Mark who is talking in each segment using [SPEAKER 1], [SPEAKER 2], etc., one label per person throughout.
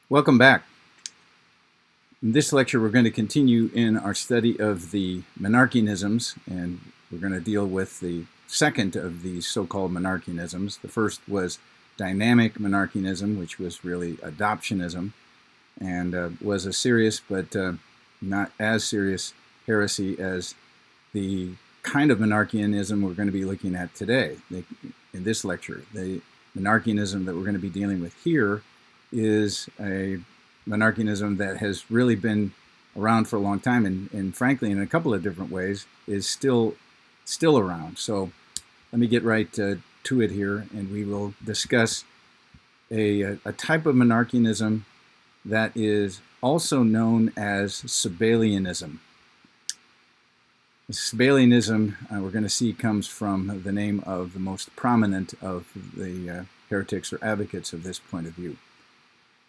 [SPEAKER 1] Welcome back. In this lecture, we're going to continue in our study of the Monarchianisms, and we're going to deal with the second of these so-called Monarchianisms. The first was dynamic Monarchianism, which was really adoptionism, and was a serious but not as serious heresy as the kind of Monarchianism we're going to be looking at today in this lecture. The Monarchianism that we're going to be dealing with here is a monarchianism that has really been around for a long time, and frankly, in a couple of different ways, is still around. So let me get right to it here, and we will discuss a type of monarchianism that is also known as Sabellianism. Sabellianism, we're going to see, comes from the name of the most prominent of the heretics or advocates of this point of view.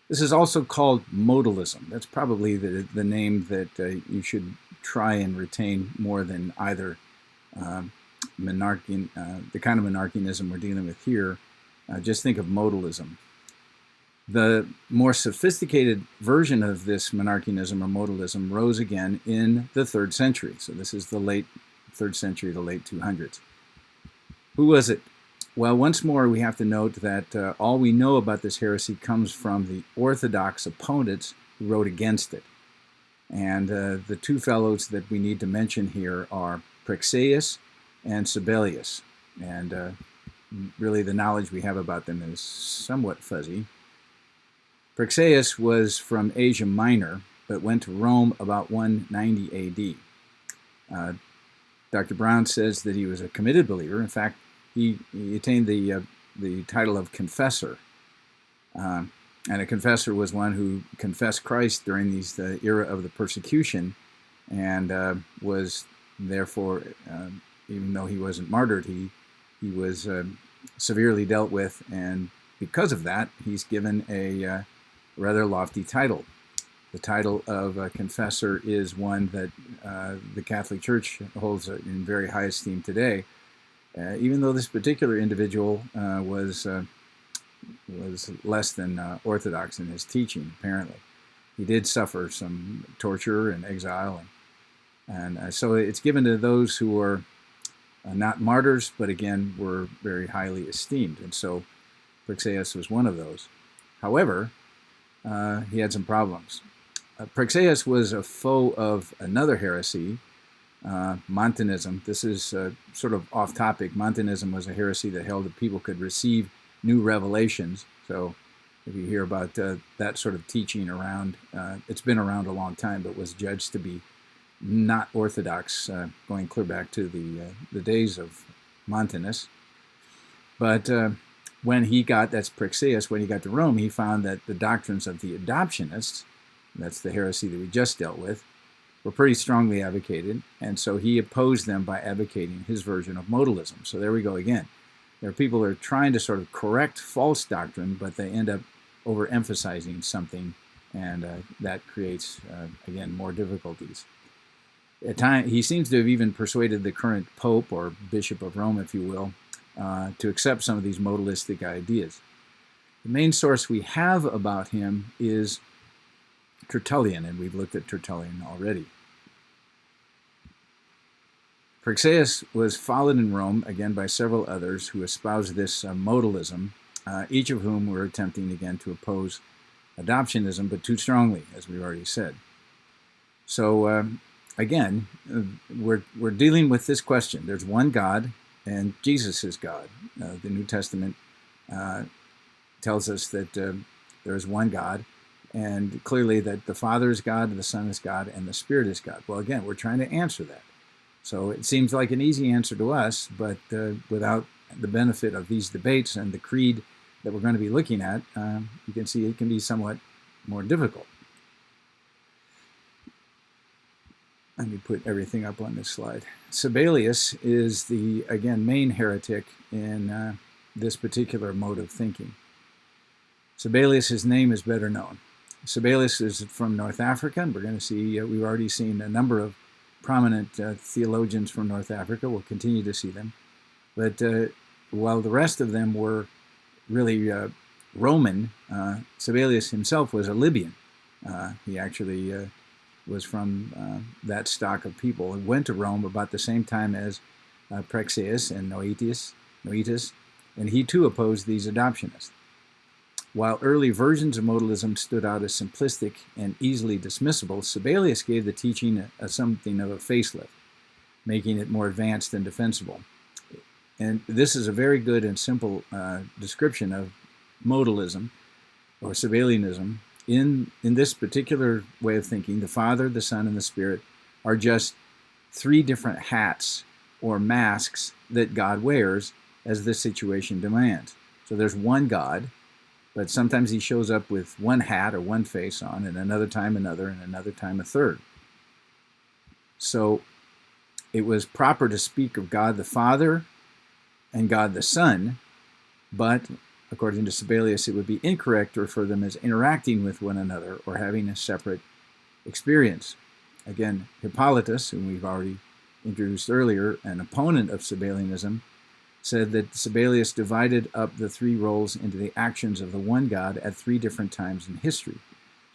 [SPEAKER 1] This is also called modalism. That's probably the name that you should try and retain more than either the kind of monarchianism we're dealing with here. Just think of modalism. The more sophisticated version of this monarchianism or modalism rose again in the 3rd century. So this is the late 3rd century, the late 200s. Who was it? Well, once more, we have to note that all we know about this heresy comes from the Orthodox opponents who wrote against it. And the two fellows that we need to mention here are Praxeas and Sabellius. And really, the knowledge we have about them is somewhat fuzzy. Praxeas was from Asia Minor, but went to Rome about 190 AD. Dr. Brown says that he was a committed believer. In fact, he attained the title of confessor, and a confessor was one who confessed Christ during the era of the persecution, and was therefore, even though he wasn't martyred, he was severely dealt with, and because of that, he's given a rather lofty title. The title of confessor is one that the Catholic Church holds in very high esteem today. Even though this particular individual was less than orthodox in his teaching, apparently. He did suffer some torture and exile, and so it's given to those who are not martyrs, but again, were very highly esteemed, and so Praxeas was one of those. However, he had some problems. Praxeas was a foe of another heresy, Montanism. This is sort of off topic. Montanism was a heresy that held that people could receive new revelations. So if you hear about that sort of teaching around, it's been around a long time, but was judged to be not orthodox, going clear back to the days of Montanus. But when he got, that's Praxeas, when he got to Rome, he found that the doctrines of the adoptionists, that's the heresy that we just dealt with, were pretty strongly advocated, and so he opposed them by advocating his version of modalism. So there we go again. There are people that are trying to sort of correct false doctrine, but they end up overemphasizing something, and that creates, again, more difficulties. At times, he seems to have even persuaded the current Pope, or Bishop of Rome, if you will, to accept some of these modalistic ideas. The main source we have about him is Tertullian, and we've looked at Tertullian already. Praxeas was followed in Rome, again, by several others who espoused this modalism, each of whom were attempting, again, to oppose adoptionism, but too strongly, as we've already said. So, again, we're dealing with this question. There's one God, and Jesus is God. The New Testament tells us that there's one God, and clearly that the Father is God, the Son is God, and the Spirit is God. Well, again, we're trying to answer that. So it seems like an easy answer to us, but without the benefit of these debates and the creed that we're going to be looking at, you can see it can be somewhat more difficult. Let me put everything up on this slide. Sabellius is the, again, main heretic in this particular mode of thinking. Sabellius, his name is better known. Sabellius is from North Africa, and we're going to see, we've already seen a number of prominent theologians from North Africa. We'll continue to see them. But while the rest of them were really Roman. Sabellius himself was a Libyan. He actually was from that stock of people. He went to Rome about the same time as Praxeas and Noetus, and he too opposed these adoptionists. While early versions of modalism stood out as simplistic and easily dismissible, Sabellius gave the teaching something of a facelift, making it more advanced and defensible. And this is a very good and simple description of modalism, or Sabellianism. In this particular way of thinking, the Father, the Son, and the Spirit are just three different hats or masks that God wears as the situation demands. So there's one God, but sometimes he shows up with one hat or one face on, and another time another, and another time a third. So it was proper to speak of God the Father and God the Son, but according to Sabellius, it would be incorrect to refer them as interacting with one another or having a separate experience. Again, Hippolytus, whom we've already introduced earlier, an opponent of Sabellianism, said that Sabellius divided up the three roles into the actions of the one God at three different times in history.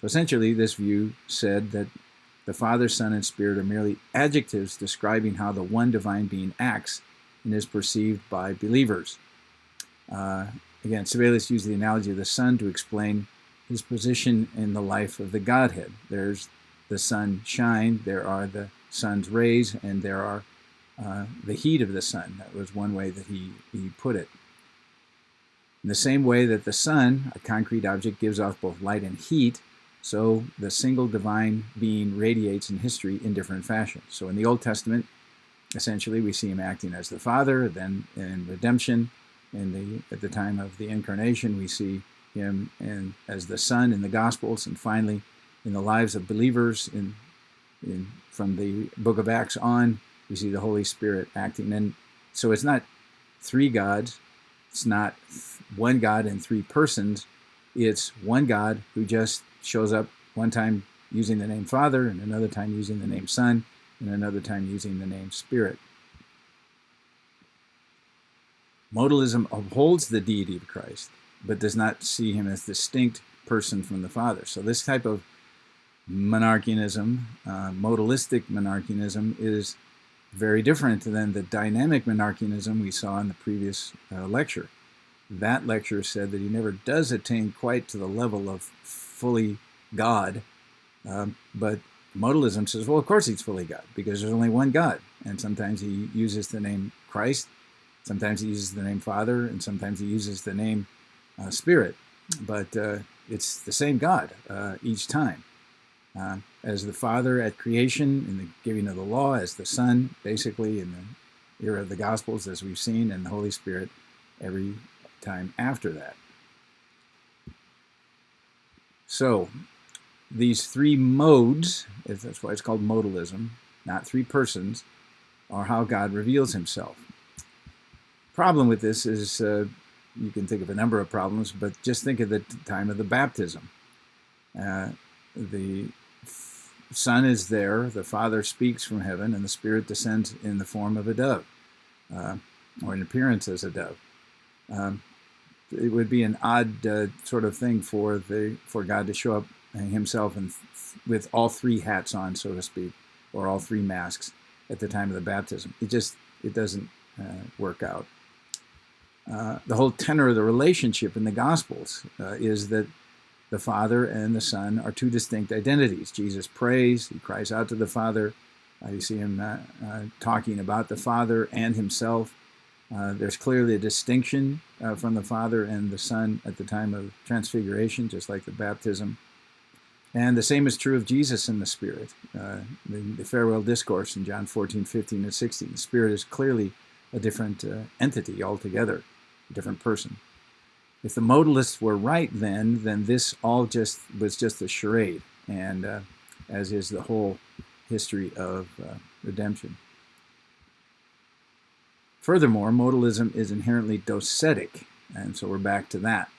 [SPEAKER 1] So essentially, this view said that the Father, Son, and Spirit are merely adjectives describing how the one divine being acts and is perceived by believers. Again, Sabellius used the analogy of the sun to explain his position in the life of the Godhead. There's the sun shine, there are the sun's rays, and there are the heat of the sun. That was one way that he put it. In the same way that the sun, a concrete object, gives off both light and heat, so the single divine being radiates in history in different fashions. So in the Old Testament, essentially, we see him acting as the Father. Then in redemption, at the time of the incarnation, we see him as the Son in the Gospels, and finally in the lives of believers from the book of Acts on, we see the Holy Spirit acting. And so it's not three gods, it's not one God in three persons, it's one God who just shows up one time using the name Father, and another time using the name Son, and another time using the name Spirit. Modalism upholds the deity of Christ, but does not see him as distinct person from the Father. So this type of monarchianism, modalistic monarchianism, is very different than the dynamic monarchianism we saw in the previous lecture. That lecture said that he never does attain quite to the level of fully God, but modalism says, well, of course he's fully God, because there's only one God, and sometimes he uses the name Christ, sometimes he uses the name Father, and sometimes he uses the name Spirit, but it's the same God each time. As the Father at creation, in the giving of the law, as the Son, basically, in the era of the Gospels, as we've seen, and the Holy Spirit every time after that. So, these three modes, that's why it's called modalism, not three persons, are how God reveals himself. Problem with this is, you can think of a number of problems, but just think of the time of the baptism. The Son is there, the Father speaks from heaven, and the Spirit descends in the form of a dove, or in appearance as a dove. It would be an odd sort of thing for God to show up himself with all three hats on, so to speak, or all three masks at the time of the baptism. It doesn't work out. The whole tenor of the relationship in the Gospels is that the Father and the Son are two distinct identities. Jesus prays, he cries out to the Father. You see him talking about the Father and himself. There's clearly a distinction from the Father and the Son at the time of transfiguration, just like the baptism. And the same is true of Jesus and the Spirit. The farewell discourse in John 14, 15, and 16. The Spirit is clearly a different entity altogether, a different person. If the modalists were right then this all was just a charade, and as is the whole history of redemption. Furthermore, modalism is inherently docetic, and so we're back to that.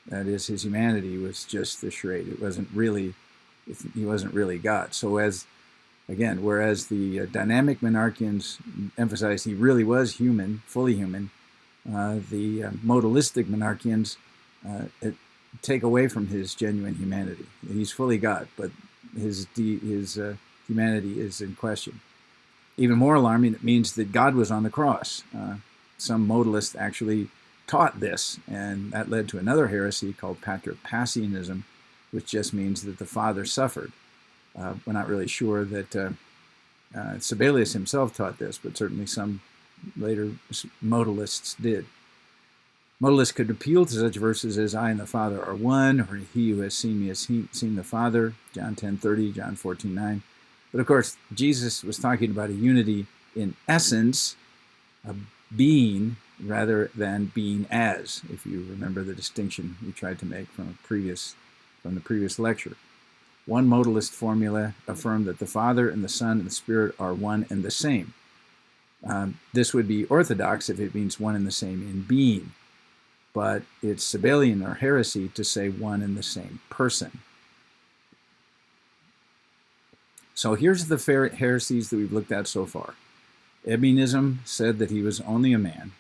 [SPEAKER 1] That is, his humanity was just a charade. He wasn't really God. So whereas the dynamic monarchians emphasized he really was human, fully human, the modalistic monarchians take away from his genuine humanity. He's fully God, but his humanity is in question. Even more alarming, it means that God was on the cross. Some modalists actually taught this, and that led to another heresy called Patripassianism, which just means that the Father suffered. We're not really sure that Sibelius himself taught this, but certainly some later modalists did. Modalists could appeal to such verses as I and the Father are one, or he who has seen me has seen the Father, John 10:30, John 14:9. But of course, Jesus was talking about a unity in essence, a being rather than being as, if you remember the distinction we tried to make from the previous lecture. One modalist formula affirmed that the Father and the Son and the Spirit are one and the same. This would be orthodox if it means one and the same in being, but it's Sabellian or heresy to say one and the same person. So here's the heresies that we've looked at so far. Ebionism said that he was only a man.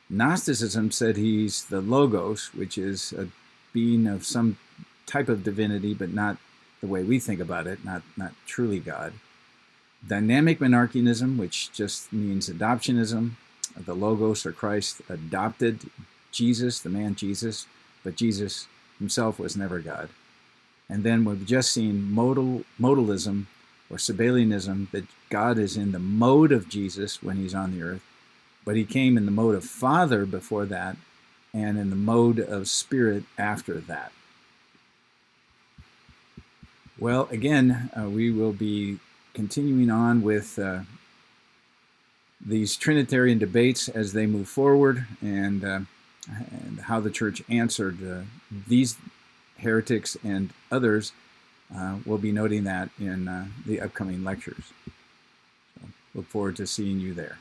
[SPEAKER 1] Gnosticism said he's the Logos, which is a being of some type of divinity, but not the way we think about it, not truly God. Dynamic Monarchianism, which just means adoptionism. The Logos or Christ adopted Jesus, the man Jesus, but Jesus himself was never God. And then we've just seen modalism or Sabellianism, that God is in the mode of Jesus when he's on the earth, but he came in the mode of Father before that and in the mode of Spirit after that. Well, again, we will be continuing on with these Trinitarian debates as they move forward, and how the Church answered these heretics and others. We'll be noting that in the upcoming lectures. So look forward to seeing you there.